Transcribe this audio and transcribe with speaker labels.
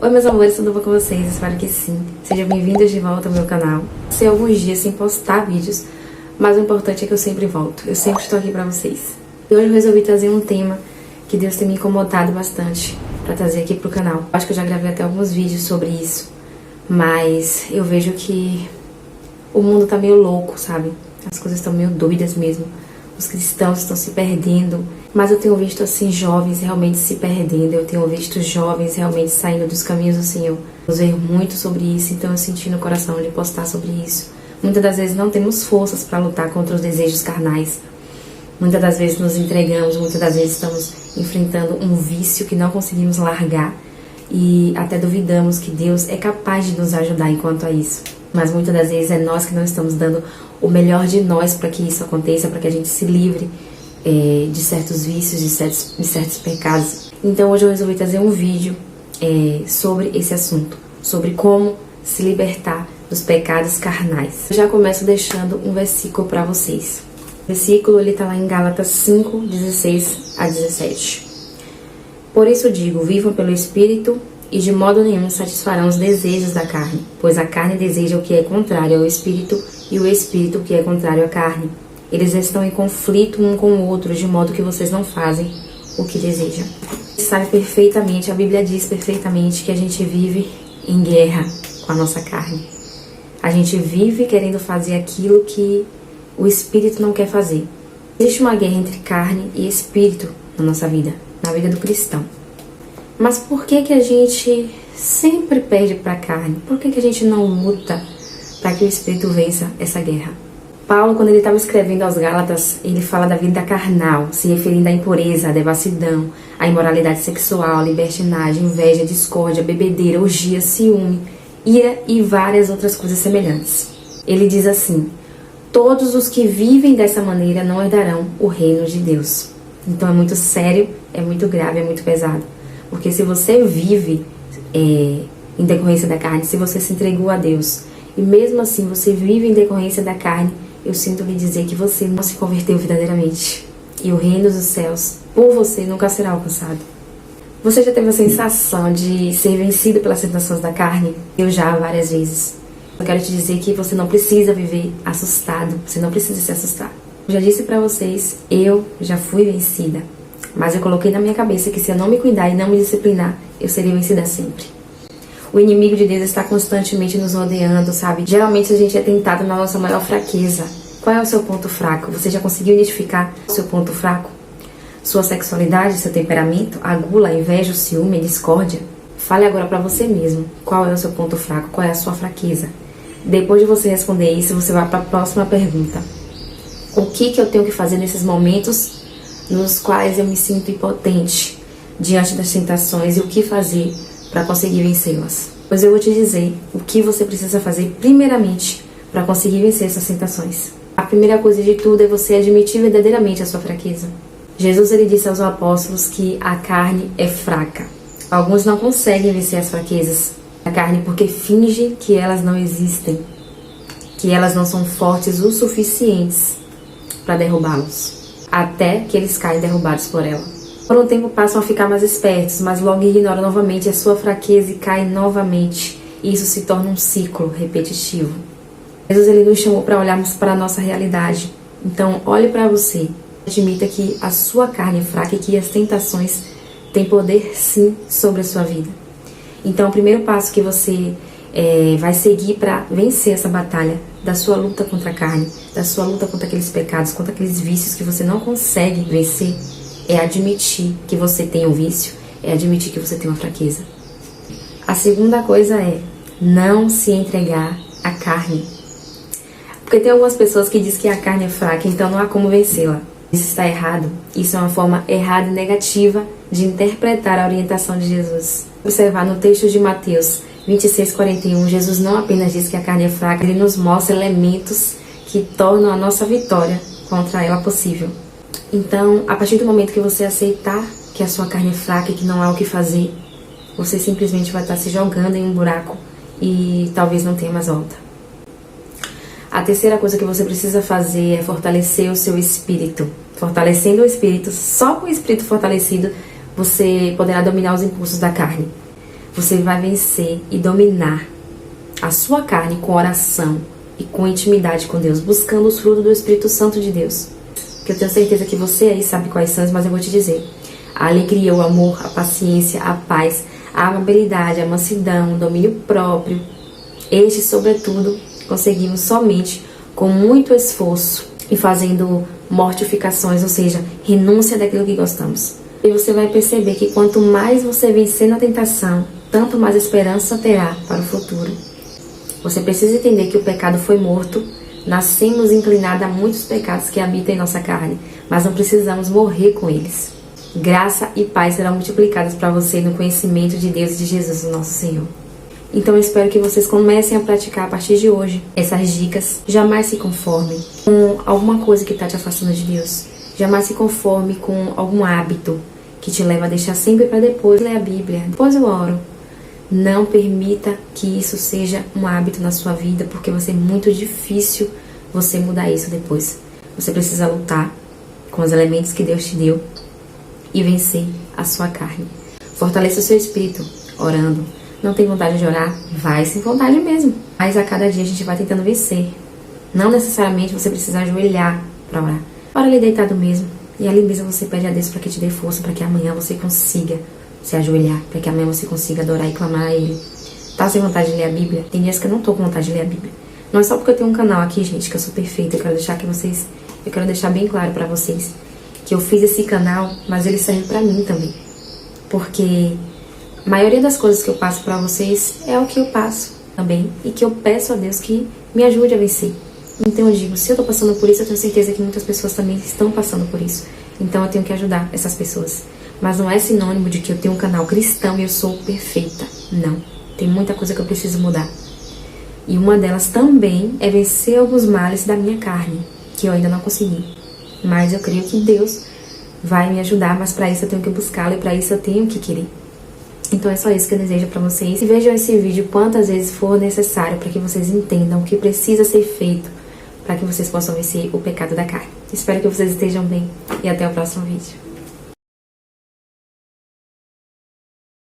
Speaker 1: Oi meus amores, tudo bom com vocês? Espero que sim. Sejam bem-vindos de volta ao meu canal. Sei alguns dias sem postar vídeos, mas o importante é que eu sempre volto. Eu sempre estou aqui pra vocês. E hoje eu resolvi trazer um tema que Deus tem me incomodado bastante pra trazer aqui pro canal. Acho que eu já gravei até alguns vídeos sobre isso, mas eu vejo que o mundo tá meio louco, sabe? As coisas estão meio doidas mesmo. Os cristãos estão se perdendo, mas eu tenho visto assim jovens realmente se perdendo, eu tenho visto jovens realmente saindo dos caminhos do Senhor. Eu vejo muito sobre isso, então eu senti no coração de postar sobre isso. Muitas das vezes não temos forças para lutar contra os desejos carnais. Muitas das vezes nos entregamos, muitas das vezes estamos enfrentando um vício que não conseguimos largar e até duvidamos que Deus é capaz de nos ajudar enquanto a isso. Mas muitas das vezes é nós que não estamos dando o melhor de nós para que isso aconteça, para que a gente se livre de certos vícios, de certos pecados. Então hoje eu resolvi trazer um vídeo sobre esse assunto, sobre como se libertar dos pecados carnais. Eu já começo deixando um versículo para vocês. O versículo ele está lá em Gálatas 5, 16 a 17. Por isso digo, vivam pelo Espírito e de modo nenhum satisfarão os desejos da carne, pois a carne deseja o que é contrário ao Espírito e o Espírito o que é contrário à carne. Eles estão em conflito um com o outro, de modo que vocês não fazem o que desejam. Sabe perfeitamente, a Bíblia diz perfeitamente que a gente vive em guerra com a nossa carne. A gente vive querendo fazer aquilo que o Espírito não quer fazer. Existe uma guerra entre carne e Espírito na nossa vida, na vida do cristão. Mas por que a gente sempre perde para a carne? Por que a gente não luta para que o Espírito vença essa guerra? Paulo, quando ele estava escrevendo aos Gálatas, ele fala da vida carnal, se referindo à impureza, à devassidão, à imoralidade sexual, à libertinagem, inveja, discórdia, bebedeira, orgia, ciúme, ira e várias outras coisas semelhantes. Ele diz assim: todos os que vivem dessa maneira não herdarão o reino de Deus. Então é muito sério, é muito grave, é muito pesado. Porque se você vive em decorrência da carne, se você se entregou a Deus, e mesmo assim você vive em decorrência da carne, eu sinto lhe dizer que você não se converteu verdadeiramente. E o reino dos céus, por você, nunca será alcançado. Você já teve a sensação de ser vencido pelas tentações da carne? Eu já, várias vezes. Eu quero te dizer que você não precisa viver assustado, você não precisa se assustar. Eu já disse pra vocês, eu já fui vencida. Mas eu coloquei na minha cabeça que se eu não me cuidar e não me disciplinar, eu seria vencida sempre. O inimigo de Deus está constantemente nos rodeando, sabe? Geralmente a gente é tentado na nossa maior fraqueza. Qual é o seu ponto fraco? Você já conseguiu identificar o seu ponto fraco? Sua sexualidade, seu temperamento, a gula, a inveja, o ciúme, a discórdia? Fale agora pra você mesmo. Qual é o seu ponto fraco? Qual é a sua fraqueza? Depois de você responder isso, você vai para a próxima pergunta. O que eu tenho que fazer nesses momentos nos quais eu me sinto impotente diante das tentações e o que fazer para conseguir vencê-las? Pois eu vou te dizer o que você precisa fazer primeiramente para conseguir vencer essas tentações. A primeira coisa de tudo é você admitir verdadeiramente a sua fraqueza. Jesus ele disse aos apóstolos que a carne é fraca. Alguns não conseguem vencer as fraquezas da carne porque fingem que elas não existem, que elas não são fortes o suficientes para derrubá-los, até que eles caem derrubados por ela. Por um tempo passam a ficar mais espertos, mas logo ignoram novamente a sua fraqueza e caem novamente. E isso se torna um ciclo repetitivo. Jesus ele nos chamou para olharmos para a nossa realidade. Então olhe para você, admita que a sua carne é fraca e que as tentações têm poder sim sobre a sua vida. Então o primeiro passo que você vai seguir para vencer essa batalha da sua luta contra a carne, da sua luta contra aqueles pecados, contra aqueles vícios que você não consegue vencer, é admitir que você tem um vício, é admitir que você tem uma fraqueza. A segunda coisa é não se entregar à carne. Porque tem algumas pessoas que dizem que a carne é fraca, então não há como vencê-la. Isso está errado. Isso é uma forma errada e negativa de interpretar a orientação de Jesus. Observar no texto de Mateus 26:41, Jesus não apenas diz que a carne é fraca, ele nos mostra elementos que tornam a nossa vitória contra ela possível. Então, a partir do momento que você aceitar que a sua carne é fraca e que não há o que fazer, você simplesmente vai estar se jogando em um buraco e talvez não tenha mais volta. A terceira coisa que você precisa fazer é fortalecer o seu espírito. Fortalecendo o espírito, só com o espírito fortalecido, você poderá dominar os impulsos da carne. você vai vencer e dominar a sua carne com oração e com intimidade com Deus, buscando os frutos do Espírito Santo de Deus. Que eu tenho certeza que você aí sabe quais são, mas eu vou te dizer. A alegria, o amor, a paciência, a paz, a amabilidade, a mansidão, o domínio próprio. Este, sobretudo, conseguimos somente com muito esforço e fazendo mortificações, ou seja, renúncia daquilo que gostamos. E você vai perceber que quanto mais você vencer na tentação, tanto mais esperança terá para o futuro. Você precisa entender que o pecado foi morto, nascemos inclinados a muitos pecados que habitam em nossa carne, mas não precisamos morrer com eles. Graça e paz serão multiplicadas para você no conhecimento de Deus e de Jesus, o nosso Senhor. Então eu espero que vocês comecem a praticar a partir de hoje essas dicas. Jamais se conformem com alguma coisa que está te afastando de Deus. Jamais se conforme com algum hábito que te leva a deixar sempre para depois ler a Bíblia. Depois eu oro. Não permita que isso seja um hábito na sua vida, porque vai ser muito difícil você mudar isso depois. Você precisa lutar com os elementos que Deus te deu e vencer a sua carne. Fortaleça o seu espírito orando. Não tem vontade de orar? Vai sem vontade mesmo. Mas a cada dia a gente vai tentando vencer. Não necessariamente você precisa ajoelhar para orar. Ora ali deitado mesmo. E ali mesmo você pede a Deus para que te dê força, para que amanhã você consiga se ajoelhar, para que amanhã você consiga adorar e clamar a Ele. Tá sem vontade de ler a Bíblia? Tem dias que eu não tô com vontade de ler a Bíblia. Não é só porque eu tenho um canal aqui, gente, que eu sou perfeita. Eu quero deixar bem claro para vocês que eu fiz esse canal, mas ele serve para mim também. Porque a maioria das coisas que eu passo para vocês é o que eu passo também e que eu peço a Deus que me ajude a vencer. Então eu digo, se eu tô passando por isso, eu tenho certeza que muitas pessoas também estão passando por isso. Então eu tenho que ajudar essas pessoas. Mas não é sinônimo de que eu tenho um canal cristão e eu sou perfeita. Não. Tem muita coisa que eu preciso mudar. E uma delas também é vencer alguns males da minha carne, que eu ainda não consegui. Mas eu creio que Deus vai me ajudar, mas para isso eu tenho que buscá-lo e para isso eu tenho que querer. Então é só isso que eu desejo para vocês. E vejam esse vídeo quantas vezes for necessário para que vocês entendam o que precisa ser feito para que vocês possam vencer o pecado da carne. Espero que vocês estejam bem e até o próximo vídeo.